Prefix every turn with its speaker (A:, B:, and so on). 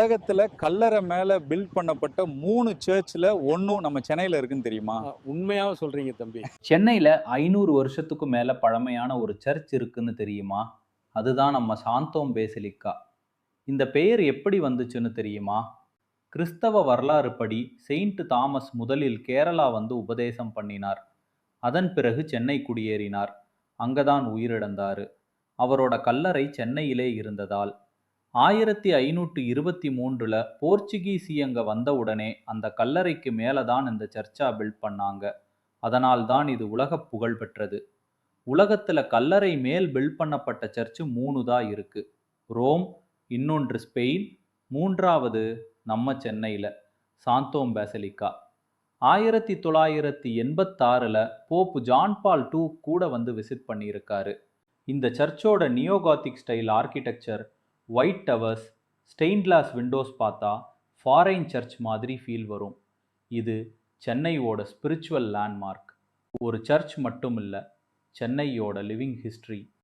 A: உலகத்துல கல்லறை மேல பில்ட் பண்ணப்பட்ட 3 சர்ச்ல ஒண்ணும் நம்ம சென்னையில இருக்குன்னு தெரியுமா?
B: உண்மையாவே சொல்றீங்க தம்பி.
C: சென்னையில 500 வருஷத்துக்கும் மேல பழமையான ஒரு சர்ச் இருக்குன்னு தெரியுமா? அதுதான் நம்ம சாந்தோம் பேசிலிக்கா. இந்த பெயர் எப்படி வந்துச்சுன்னு தெரியுமா? கிறிஸ்தவ வரலாறுப்படி செயின்ட் தாமஸ் முதலில் கேரளா வந்து உபதேசம் பண்ணினார். அதன் பிறகு சென்னை குடியேறினார். அங்கதான் உயிரிழந்தாரு. அவரோட கல்லறை சென்னையிலே இருந்ததால் 1523ல போர்ச்சுகீசியங்க வந்த உடனே அந்த கல்லறைக்கு மேலதான் இந்த சர்ச்சா பில்ட் பண்ணாங்க. அதனால் தான் இது உலகப் புகழ் பெற்றது. உலகத்துல கல்லறை மேல் பில்ட் பண்ணப்பட்ட சர்ச்சு 3 தான் இருக்கு. ரோம், இன்னொன்று ஸ்பெயின், 3வது நம்ம சென்னையில சாந்தோம் பேசிலிக்கா. 1986ல போப் ஜான் பால் II கூட வந்து விசிட் பண்ணியிருக்காரு. இந்த சர்ச்சோட neogothic style architecture, white towers, stained glass windows பார்த்தா ஃபாரின் சர்ச் மாதிரி ஃபீல் வரும். இது சென்னையோட ஸ்பிரிச்சுவல் லேண்ட்மார்க். ஒரு சர்ச் மட்டும் இல்ல, சென்னையோட லிவிங் ஹிஸ்டரி.